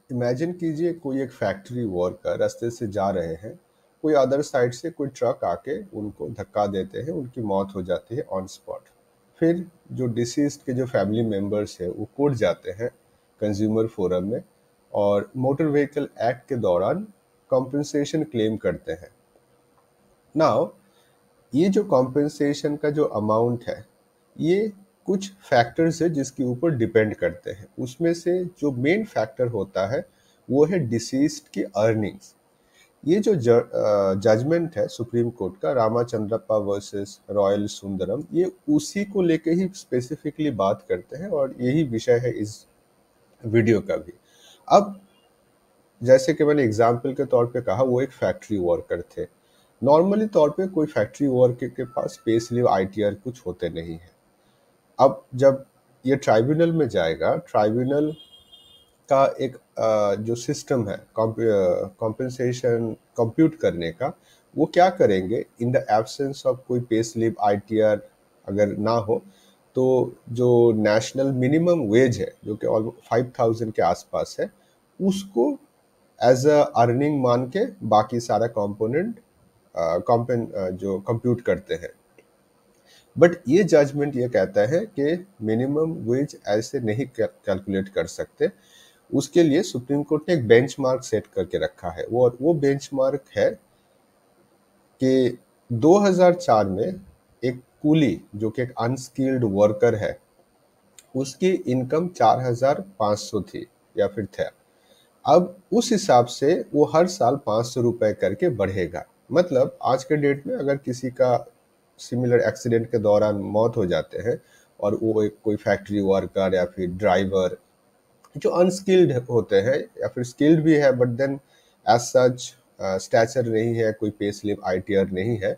Imagine कीजिए कोई एक फैक्ट्री वर्कर रास्ते से जा रहे हैं, कोई अदर साइड से कोई ट्रक आके उनको धक्का देते हैं, उनकी मौत हो जाती है ऑन स्पॉट। फिर जो डिसीज्ड के जो फैमिली मेंबर्स है वो कोर्ट जाते हैं कंज्यूमर फोरम में और मोटर व्हीकल एक्ट के दौरान कॉम्पेंसेशन क्लेम करते हैं। नाउ ये जो कॉम्पेंसेशन का जो अमाउंट है, ये कुछ फैक्टर्स है जिसके ऊपर डिपेंड करते हैं। उसमें से जो मेन फैक्टर होता है वो है डिसीज्ड की अर्निंग्स। ये जो जजमेंट है सुप्रीम कोर्ट का रामाचंद्रप्पा वर्सेस रॉयल सुंदरम, ये उसी को लेके ही स्पेसिफिकली बात करते हैं और यही विषय है इस वीडियो का भी। अब जैसे कि मैंने एग्जाम्पल के तौर पे कहा, वो एक फैक्ट्री वर्कर थे। नॉर्मली तौर पे कोई फैक्ट्री वर्कर के पास पे स्लिप आईटीआर कुछ होते नहीं है। अब जब ये ट्राइब्यूनल में जाएगा, ट्राइब्यूनल का एक जो सिस्टम है कॉम्पेंसेशन कंप्यूट करने का, वो क्या करेंगे, इन द एब्सेंस ऑफ कोई पे स्लिप आईटीआर अगर ना हो, तो जो नेशनल मिनिमम वेज है जो कि ऑलमोस्ट 5000 के आसपास है, उसको एज अ अर्निंग मान के बाकी सारा कंपोनेंट जो कंप्यूट करते हैं। बट ये जजमेंट ये कहता है कि मिनिमम वेज ऐसे नहीं कैलकुलेट कर सकते। उसके लिए सुप्रीम कोर्ट ने एक बेंचमार्क सेट करके रखा है। वो बेंचमार्क है कि 2004 में एक कूली जो कि एक अनस्किल्ड वर्कर है, उसकी इनकम 4500 थी या फिर था। अब उस हिसाब से वो हर साल 500 रुपए करके बढ़ेगा। मतलब आज के डेट में अगर किसी का सिमिलर एक्सीडेंट के दौरान मौत हो जाते हैं और वो एक कोई फैक्ट्री वर्कर या फिर ड्राइवर जो अनस्किल्ड होते हैं या फिर स्किल्ड भी है but then as such stature नहीं है, कोई पे स्लिप आईटीआर नहीं है,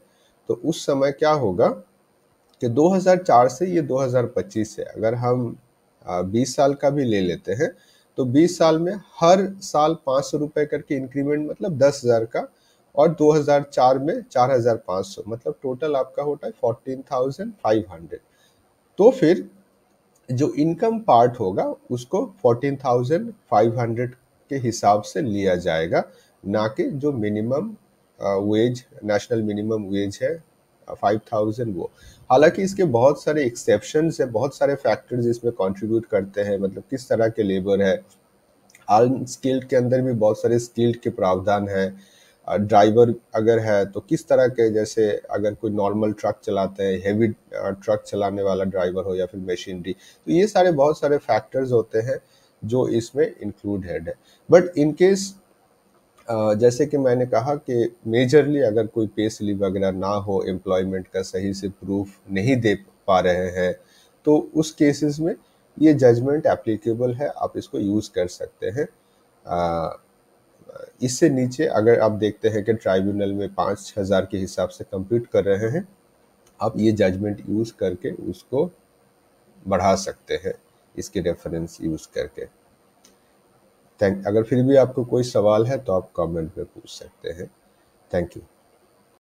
तो उस समय क्या होगा कि 2004 से ये 2025 से अगर हम 20 साल का भी ले लेते हैं, तो 20 साल में हर साल 500 रुपए करके इंक्रीमेंट, मतलब 10,000 का, और 2004 में 4,500, मतलब टोटल आपका होता है 14,500। तो फिर जो इनकम पार्ट होगा उसको 14,500 के हिसाब से लिया जाएगा, ना कि जो minimum wage, national minimum wage है 5,000 वो। हालांकि इसके बहुत सारे एक्सेप्शंस है, बहुत सारे फैक्टर्स इसमें कंट्रीब्यूट करते हैं, मतलब किस तरह के लेबर है। अनस्किल्ड के अंदर भी बहुत सारे स्किल्ड के प्रावधान है। ड्राइवर अगर है तो किस तरह के, जैसे अगर कोई नॉर्मल ट्रक चलाते हैं, हेवी ट्रक चलाने वाला ड्राइवर हो या फिर मशीनरी, तो ये सारे बहुत सारे फैक्टर्स होते हैं जो इसमें इंक्लूडेड है। बट इन केस जैसे कि मैंने कहा कि मेजरली अगर कोई पे स्लिप वगैरह ना हो, एम्प्लॉयमेंट का सही से प्रूफ नहीं दे पा रहे हैं, तो उस केसेस में ये जजमेंट एप्लीकेबल है, आप इसको यूज़ कर सकते हैं। इससे नीचे अगर आप देखते हैं कि ट्राइब्यूनल में 5,000 के हिसाब से कंप्यूट कर रहे हैं, आप ये जजमेंट यूज़ करके उसको बढ़ा सकते हैं, इसके रेफरेंस यूज़ करके। अगर फिर भी आपको कोई सवाल है तो आप कमेंट में पूछ सकते हैं। Thank you.